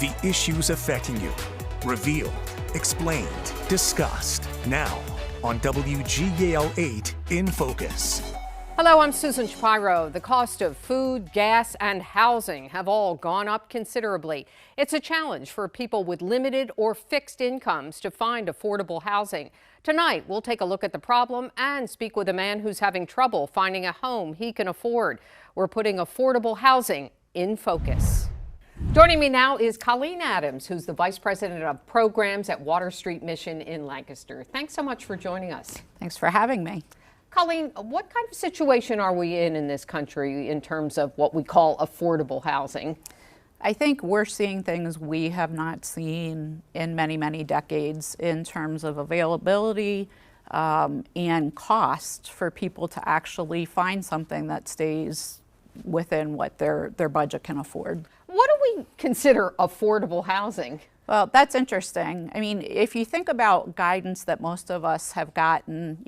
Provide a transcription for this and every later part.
The issues affecting you. Revealed, explained, discussed. Now on WGAL 8 in Focus. Hello, I'm Susan Shapiro. The cost of food, gas, and housing have all gone up considerably. It's a challenge for people with limited or fixed incomes to find affordable housing. Tonight, we'll take a look at the problem and speak with a man who's having trouble finding a home he can afford. We're putting affordable housing in focus. Joining me now is Colleen Adams, who's the Vice President of Programs at Water Street Mission in Lancaster. Thanks so much for joining us. Thanks for having me. Colleen, what kind of situation are we in this country in terms of what we call affordable housing? I think we're seeing things we have not seen in many, many decades in terms of availability and cost for people to actually find something that stays within what their budget can afford. What do we consider affordable housing? Well, that's interesting. I mean, if you think about guidance that most of us have gotten,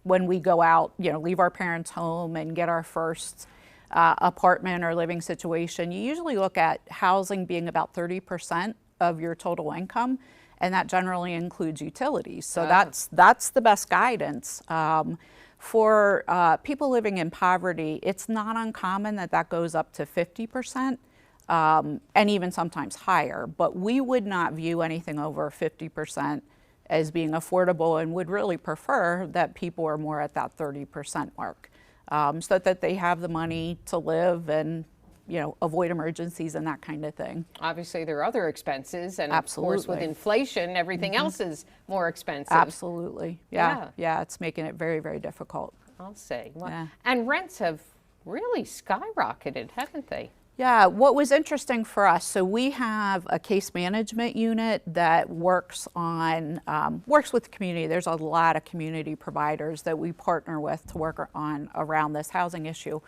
when we go out, leave our parents' home and get our first apartment or living situation, you usually look at housing being about 30% of your total income, and that generally includes utilities. So that's the best guidance. For people living in poverty, it's not uncommon that goes up to 50%. And even sometimes higher, but we would not view anything over 50% as being affordable and would really prefer that people are more at that 30% mark, so that they have the money to live and avoid emergencies and that kind of thing. Obviously there are other expenses, and Absolutely. Of course with inflation everything else is more expensive. Absolutely. Yeah, it's making it very, very difficult. I'll say. Well, yeah. And rents have really skyrocketed, haven't they? Yeah, what was interesting for us, so we have a case management unit that works with the community. There's a lot of community providers that we partner with to work on around this housing issue.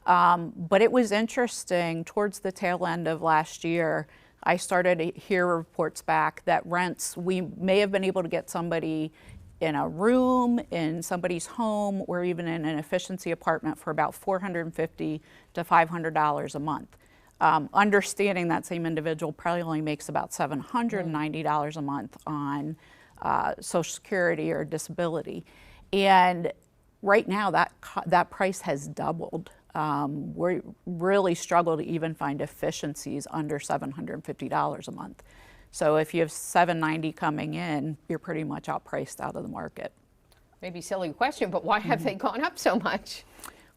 But it was interesting, towards the tail end of last year, I started to hear reports back that rents, we may have been able to get somebody in a room, in somebody's home, or even in an efficiency apartment for about $450 to $500 a month. Understanding that same individual probably only makes about $790 a month on Social Security or disability. And right now that price has doubled. We really struggle to even find efficiencies under $750 a month. So if you have $790 coming in, you're pretty much outpriced out of the market. Maybe silly question, but why have they gone up so much?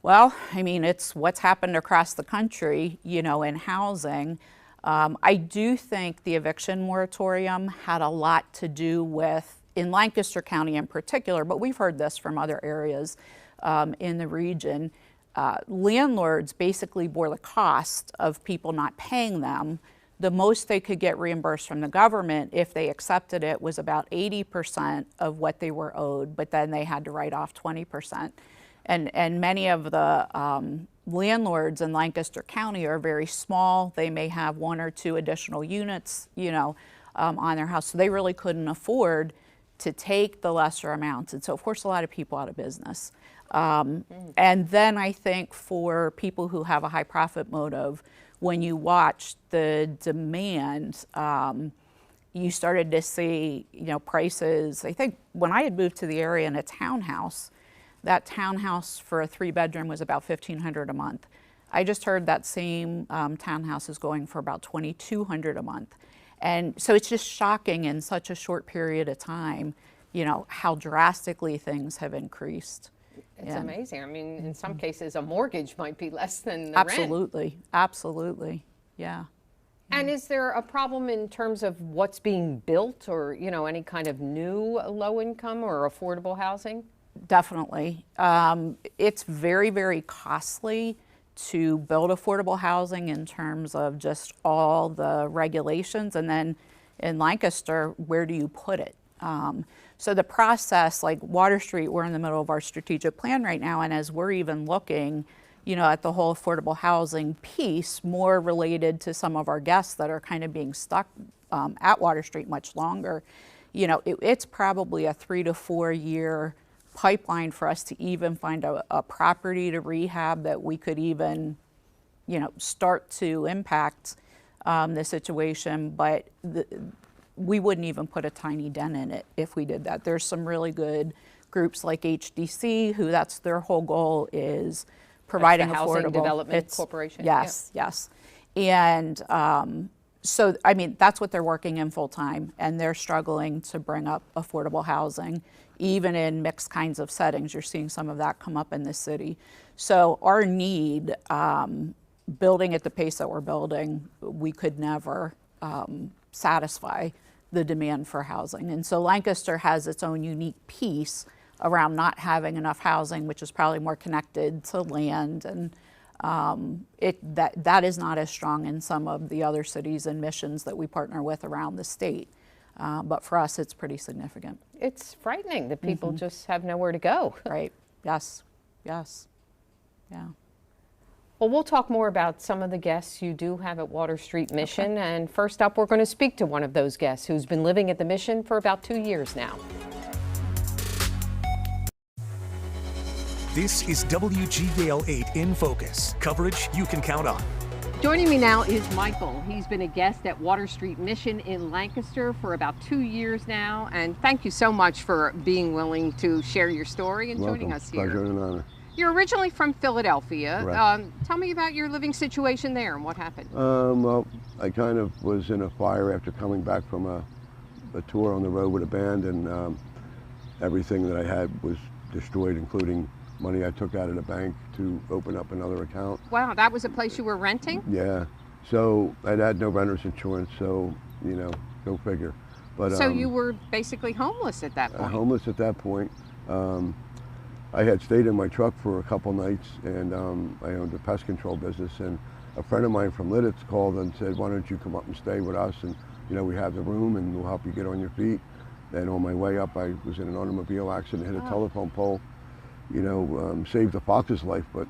Well, I mean, it's what's happened across the country, in housing. I do think the eviction moratorium had a lot to do with, in Lancaster County in particular, but we've heard this from other areas in the region, landlords basically bore the cost of people not paying them. The most they could get reimbursed from the government, if they accepted it, was about 80% of what they were owed, but then they had to write off 20%. And many of the landlords in Lancaster County are very small. They may have one or two additional units, on their house. So they really couldn't afford to take the lesser amounts. And so, of course, a lot of people out of business. And then I think for people who have a high profit motive, when you watch the demand, you started to see, prices. I think when I had moved to the area in a townhouse, that townhouse for a 3-bedroom was about $1,500 a month. I just heard that same townhouse is going for about $2,200 a month. And so it's just shocking in such a short period of time, how drastically things have increased. It's amazing. I mean, in some cases, a mortgage might be less than the Absolutely. rent. Absolutely. Yeah. And is there a problem in terms of what's being built, or, any kind of new low income or affordable housing? Definitely. It's very, very costly to build affordable housing in terms of just all the regulations. And then in Lancaster, where do you put it? So the process, like Water Street, we're in the middle of our strategic plan right now. And as we're even looking, at the whole affordable housing piece, more related to some of our guests that are kind of being stuck at Water Street much longer, it's probably a 3 to 4 year pipeline for us to even find a property to rehab that we could even, start to impact the situation, but we wouldn't even put a tiny dent in it if we did that. There's some really good groups like HDC who that's their whole goal is providing That's the affordable. Housing Development Corporation. Yes, yes. And so, I mean, that's what they're working in full time, and they're struggling to bring up affordable housing, even in mixed kinds of settings. You're seeing some of that come up in the city. So our need, building at the pace that we're building, we could never satisfy the demand for housing. And so Lancaster has its own unique piece around not having enough housing, which is probably more connected to land, and that is not as strong in some of the other cities and missions that we partner with around the state. But for us, it's pretty significant. It's frightening that people just have nowhere to go. Right. Yes. Yes. Yeah. Well, we'll talk more about some of the guests you do have at Water Street Mission. Okay. And first up, we're going to speak to one of those guests who's been living at the Mission for about 2 years now. This is WGAL 8 in Focus, coverage you can count on. Joining me now is Michael. He's been a guest at Water Street Mission in Lancaster for about 2 years now. And thank you so much for being willing to share your story and joining us here. Pleasure and honor. You're originally from Philadelphia. Right. Tell me about your living situation there and what happened. Well, I kind of was in a fire after coming back from a tour on the road with a band, and everything that I had was destroyed, including money I took out of the bank to open up another account. Wow, that was a place you were renting? Yeah. So I had no renter's insurance, so, you know, go figure. But so you were basically homeless at that point? Homeless at that point. I had stayed in my truck for a couple nights, and I owned a pest control business, and a friend of mine from Lidditz called and said, why don't you come up and stay with us, and you know, we have the room and we'll help you get on your feet. And on my way up, I was in an automobile accident, hit a telephone pole, you know, saved a fox's life, but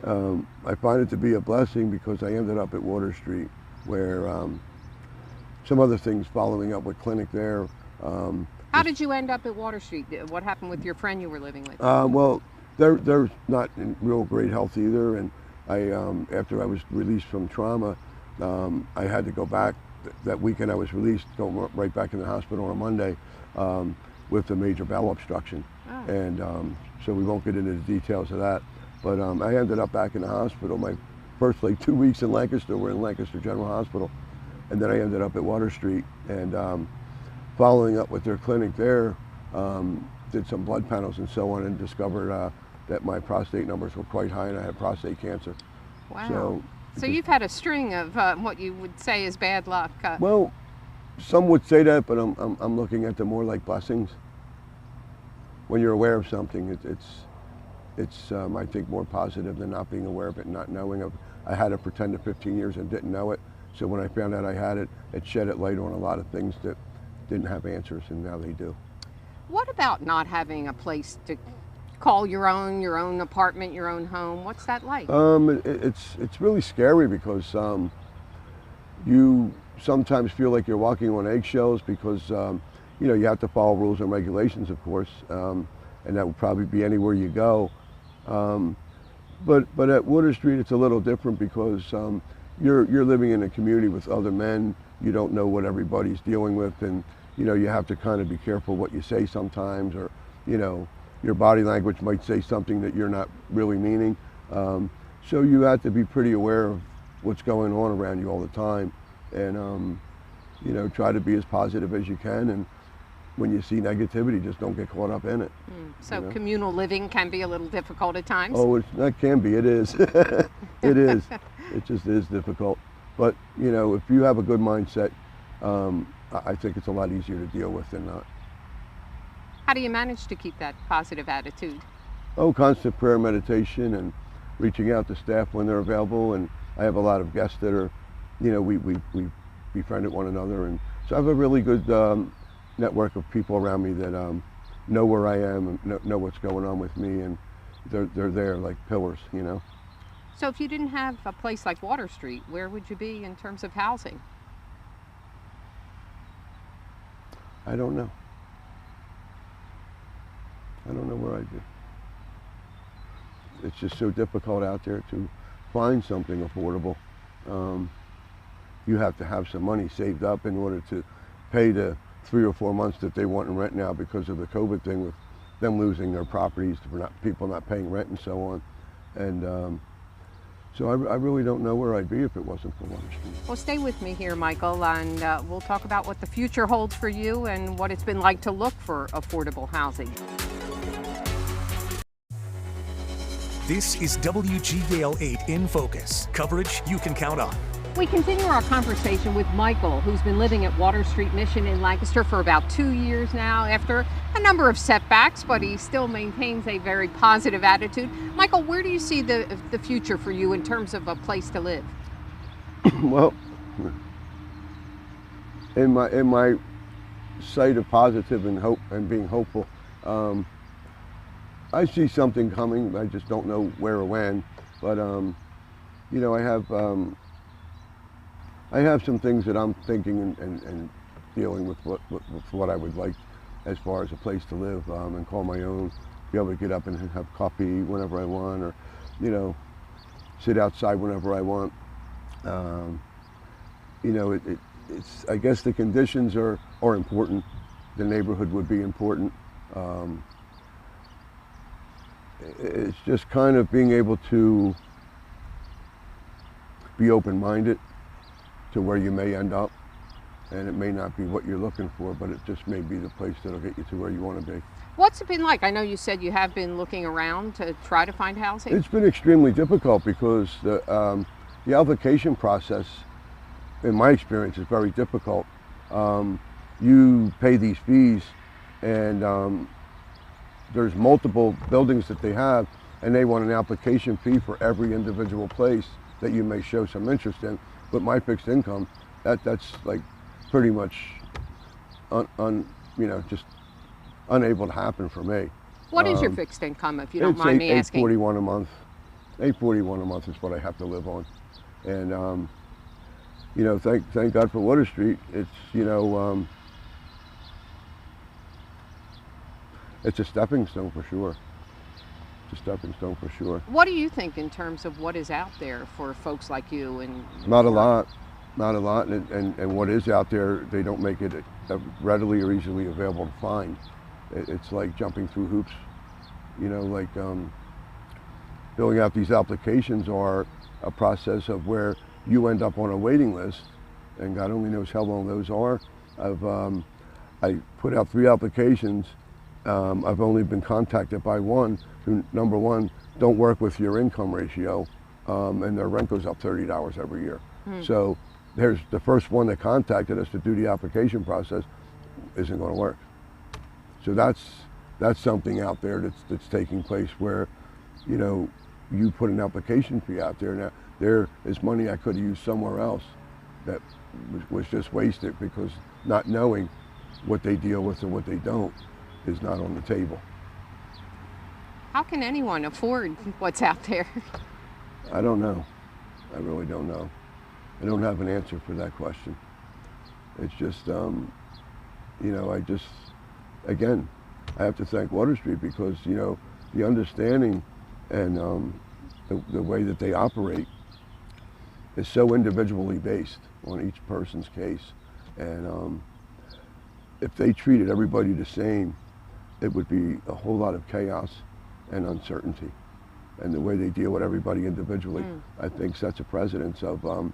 I find it to be a blessing because I ended up at Water Street, where some other things following up with clinic there. How did you end up at Water Street? What happened with your friend you were living with? Well, they're not in real great health either, and I after I was released from trauma, I had to go back. That weekend I was released, go right back in the hospital on Monday with a major bowel obstruction. Oh. And so we won't get into the details of that. But I ended up back in the hospital. My first 2 weeks in Lancaster were in Lancaster General Hospital, and then I ended up at Water Street, and following up with their clinic there, did some blood panels and so on, and discovered that my prostate numbers were quite high and I had prostate cancer. Wow. So you've had a string of what you would say is bad luck. Well, some would say that, but I'm looking at them more like blessings. When you're aware of something, it's I think more positive than not being aware of it and not knowing of. I had it for 10 to 15 years and didn't know it. So when I found out I had it, it shed light on a lot of things that didn't have answers, and now they do. What about not having a place to call your own apartment, your own home? What's that like? It's really scary because you sometimes feel like you're walking on eggshells because you know, you have to follow rules and regulations, of course, and that would probably be anywhere you go. But at Water Street, it's a little different because you're living in a community with other men. You don't know what everybody's dealing with, and you know, you have to kind of be careful what you say sometimes, or you know, your body language might say something that you're not really meaning. So you have to be pretty aware of what's going on around you all the time, and you know, try to be as positive as you can, and when you see negativity, just don't get caught up in it. So you know? Communal living can be a little difficult at times? Oh, that can be, it is. It is. It just is difficult. But, you know, if you have a good mindset, I think it's a lot easier to deal with than not. How do you manage to keep that positive attitude? Oh, constant prayer, meditation, and reaching out to staff when they're available. And I have a lot of guests that are, you know, we befriended one another. And so I have a really good network of people around me that know where I am and know what's going on with me. And they're there like pillars, you know. So if you didn't have a place like Water Street, where would you be in terms of housing? I don't know. I don't know where I'd be. It's just so difficult out there to find something affordable. you have to have some money saved up in order to pay the 3 or 4 months that they want in rent now because of the COVID thing with them losing their properties, for people not paying rent and so on. And so I really don't know where I'd be if it wasn't for Water Street. Well, stay with me here, Michael, and we'll talk about what the future holds for you and what it's been like to look for affordable housing. This is WGAL 8 in Focus, coverage you can count on. We continue our conversation with Michael, who's been living at Water Street Mission in Lancaster for about 2 years now after a number of setbacks, but he still maintains a very positive attitude. Michael, where do you see the future for you in terms of a place to live? Well, in my sight of positive and hope and being hopeful, I see something coming. I just don't know where or when, but you know, I have some things that I'm thinking and dealing with what I would like as far as a place to live and call my own, be able to get up and have coffee whenever I want, or, you know, sit outside whenever I want. You know, it's I guess the conditions are important. The neighborhood would be important. It's just kind of being able to be open-minded to where you may end up, and it may not be what you're looking for, but it just may be the place that'll get you to where you want to be. What's it been like? I know you said you have been looking around to try to find housing. It's been extremely difficult because the application process, in my experience, is very difficult. You pay these fees, and there's multiple buildings that they have, and they want an application fee for every individual place that you may show some interest in. But my fixed income, that's like pretty much you know, just unable to happen for me. What is your fixed income, if you don't mind me asking? $841 a month. $841 a month is what I have to live on, and you know, thank God for Water Street. It's, you know, it's a stepping stone for sure. It's a stepping stone for sure. What do you think in terms of what is out there for folks like you? And not a lot, and what is out there, they don't make it readily or easily available to find. It's like jumping through hoops, you know, like filling out these applications are a process of where you end up on a waiting list, and God only knows how long those are. I put out 3 applications. I've only been contacted by one who, number one, don't work with your income ratio, and their rent goes up $30 every year. So there's the first one that contacted us to do the application process isn't going to work. So that's something out there that's taking place where, you know, you put an application fee out there. Now there is money I could have used somewhere else that was just wasted because not knowing what they deal with and what they don't is not on the table. how can anyone afford what's out there? I don't know. I really don't know. I don't have an answer for that question. It's just, you know, again, I have to thank Water Street because, you know, the understanding and the way that they operate is so individually based on each person's case. And if they treated everybody the same, it would be a whole lot of chaos and uncertainty. And the way they deal with everybody individually, I think sets a precedence of, and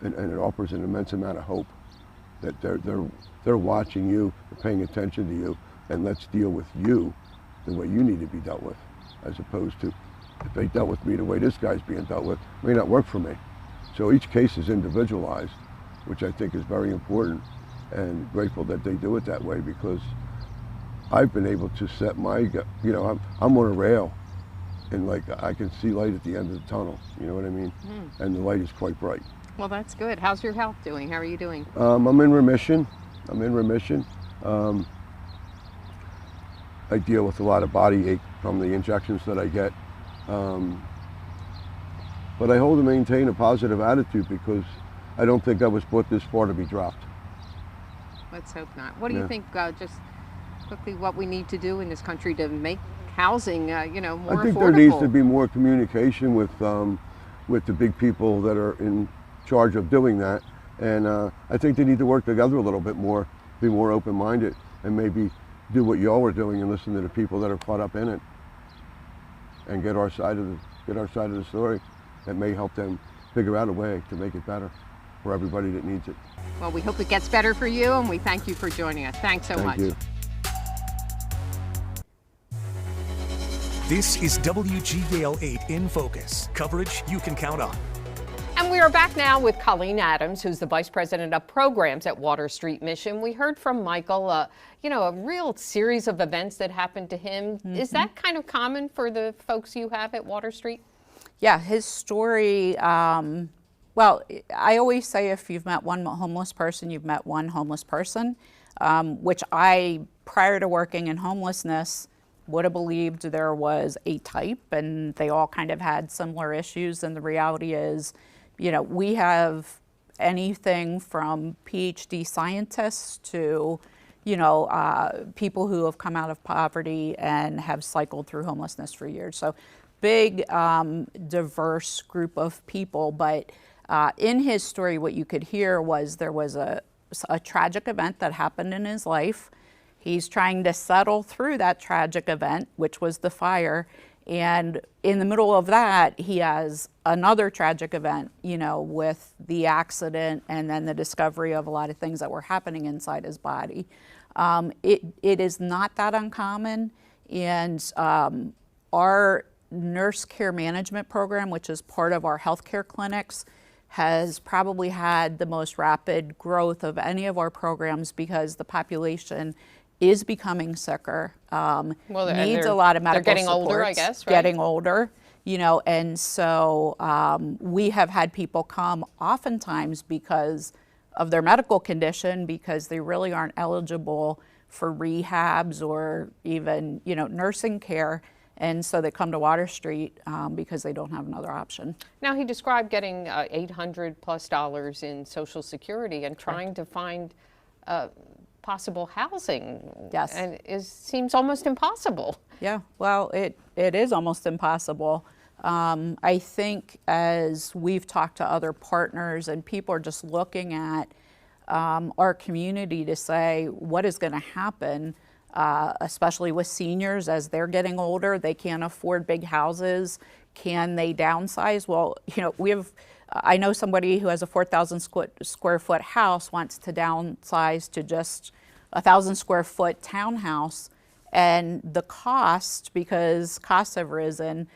it offers an immense amount of hope that they're watching you, they're paying attention to you, and let's deal with you the way you need to be dealt with, as opposed to if they dealt with me the way this guy's being dealt with, it may not work for me. So each case is individualized, which I think is very important, and grateful that they do it that way because I've been able to set my, you know, I'm on a rail, and like I can see light at the end of the tunnel, you know what I mean? And the light is quite bright. Well, that's good. How's your health doing? How are you doing? I'm in remission. I deal with a lot of body ache from the injections that I get. But I hold to maintain a positive attitude because I don't think I was put this far to be dropped. Let's hope not. What do you think, just quickly, what we need to do in this country to make housing, you know, more affordable? I think there needs to be more communication with the big people that are in charge of doing that, And I think they need to work together a little bit more, be more open-minded, and maybe do what y'all are doing and listen to the people that are caught up in it, and get our side of the story. That may help them figure out a way to make it better for everybody that needs it. Well, we hope it gets better for you, and we thank you for joining us. Thanks so much. Thank you. This is WGAL 8 in Focus, coverage you can count on. And we are back now with Colleen Adams, who's the Vice President of Programs at Water Street Mission. We heard from Michael, a real series of events that happened to him. Mm-hmm. Is that kind of common for the folks you have at Water Street? Yeah, his story, well, I always say if you've met one homeless person, you've met one homeless person, which I, prior to working in homelessness, would have believed there was a type, and they all kind of had similar issues. And the reality is, we have anything from PhD scientists to, people who have come out of poverty and have cycled through homelessness for years. So big, diverse group of people. But in his story, what you could hear was there was a tragic event that happened in his life. He's trying to settle through that tragic event, which was the fire. And in the middle of that, he has another tragic event, with the accident and then the discovery of a lot of things that were happening inside his body. It is not that uncommon. And our nurse care management program, which is part of our healthcare clinics, has probably had the most rapid growth of any of our programs because the population is becoming sicker, needs a lot of medical They're getting supports, older, I guess, right? Getting older, and so we have had people come oftentimes because of their medical condition, because they really aren't eligible for rehabs or even, nursing care. And so they come to Water Street because they don't have another option. Now, he described getting $800+ in Social Security and trying to find possible housing. Yes. And it seems almost impossible. Yeah, well, it is almost impossible. I think as we've talked to other partners and people are just looking at our community to say what is going to happen, especially with seniors as they're getting older, they can't afford big houses. Can they downsize? Well, I know somebody who has a 4,000 square foot house wants to downsize to just a 1,000 square foot townhouse, and the cost, because costs have risen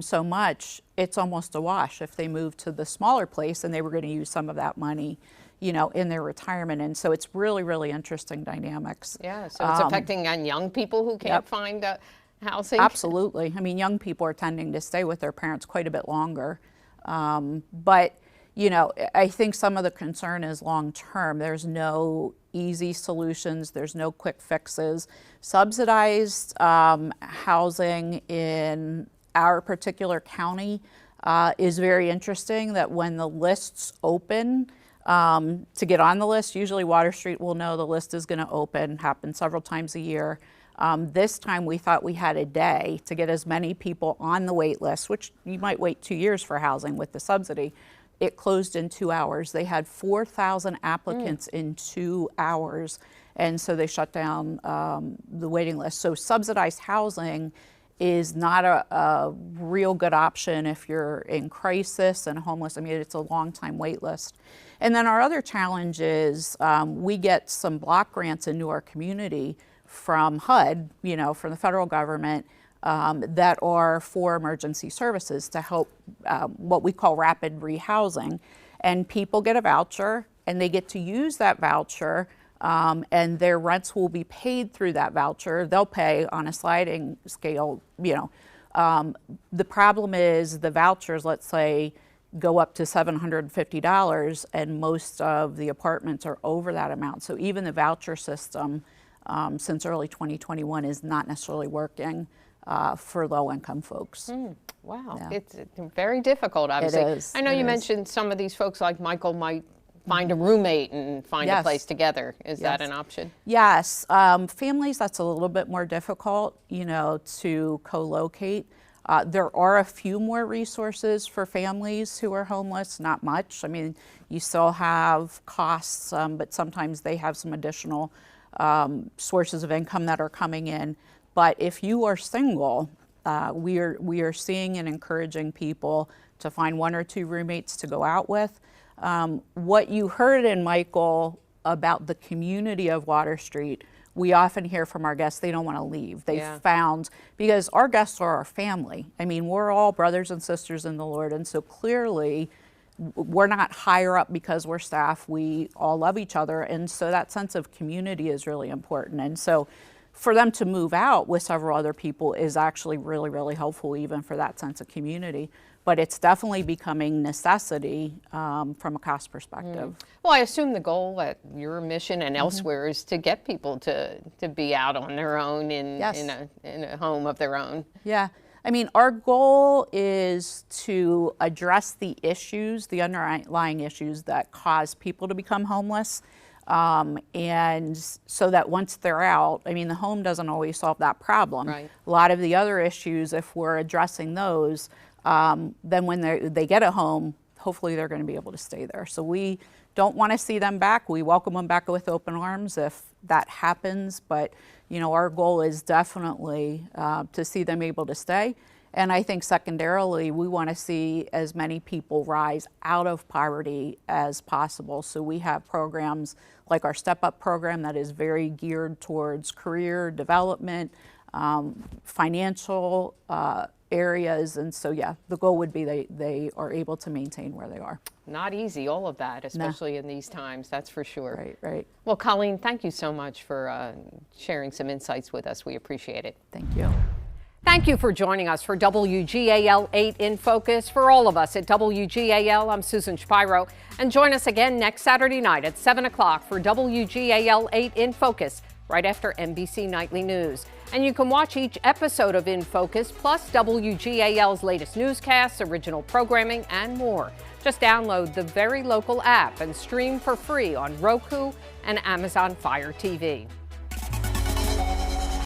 so much, it's almost a wash if they move to the smaller place and they were going to use some of that money, in their retirement. And so it's really, really interesting dynamics. Yeah, so it's affecting young people who can't find housing. Absolutely. I mean, young people are tending to stay with their parents quite a bit longer. But, I think some of the concern is long term. There's no easy solutions. There's no quick fixes. Subsidized housing in our particular county is very interesting, that when the lists open, to get on the list, usually Water Street will know the list is going to open, happens several times a year. This time we thought we had a day to get as many people on the wait list, which you might wait 2 years for housing with the subsidy. It closed in 2 hours. They had 4,000 applicants in 2 hours, and so they shut down the waiting list. So subsidized housing is not a real good option if you're in crisis and homeless. I mean, it's a long time wait list. And then our other challenge is we get some block grants into our community from HUD, from the federal government, that are for emergency services to help what we call rapid rehousing. And people get a voucher and they get to use that voucher, and their rents will be paid through that voucher. They'll pay on a sliding scale, The problem is the vouchers, let's say, go up to $750, and most of the apartments are over that amount. So even the voucher system since early 2021 is not necessarily working for low-income folks. Wow, Yeah. it's very difficult, obviously. It is. I know you mentioned some of these folks like Michael might find a roommate and find a place together. Is that an option? Yes. Families, that's a little bit more difficult, to co-locate. There are a few more resources for families who are homeless, not much. I mean, you still have costs, but sometimes they have some additional sources of income that are coming in. But if you are single, we are seeing and encouraging people to find 1 or 2 roommates to go out with. What you heard in Michael about the community of Water Street, we often hear from our guests, they don't want to leave. They found, because our guests are our family. I mean, we're all brothers and sisters in the Lord, and so clearly we're not higher up because we're staff. We all love each other, and so that sense of community is really important. And so for them to move out with several other people is actually really, really helpful, even for that sense of community. But it's definitely becoming necessity from a cost perspective. Well, I assume the goal at your mission and elsewhere is to get people to be out on their own in a home of their own. Yeah. I mean, our goal is to address the issues, the underlying issues that cause people to become homeless. And so that once they're out, I mean, the home doesn't always solve that problem. Right. A lot of the other issues, if we're addressing those, then when they get a home, hopefully they're going to be able to stay there. So we don't want to see them back. We welcome them back with open arms if that happens. But, you know, our goal is definitely to see them able to stay. And I think secondarily, we want to see as many people rise out of poverty as possible. So we have programs like our Step Up program that is very geared towards career development, financial areas. And so, yeah, the goal would be they are able to maintain where they are. Not easy, all of that, especially in these times, that's for sure. Right, right. Well, Colleen, thank you so much for sharing some insights with us. We appreciate it. Thank you. Thank you for joining us for WGAL 8 in Focus. For all of us at WGAL, I'm Susan Shapiro. And join us again next Saturday night at 7 o'clock for WGAL 8 in Focus, right after NBC Nightly News. And you can watch each episode of In Focus, plus WGAL's latest newscasts, original programming, and more. Just download the Very Local app and stream for free on Roku and Amazon Fire TV.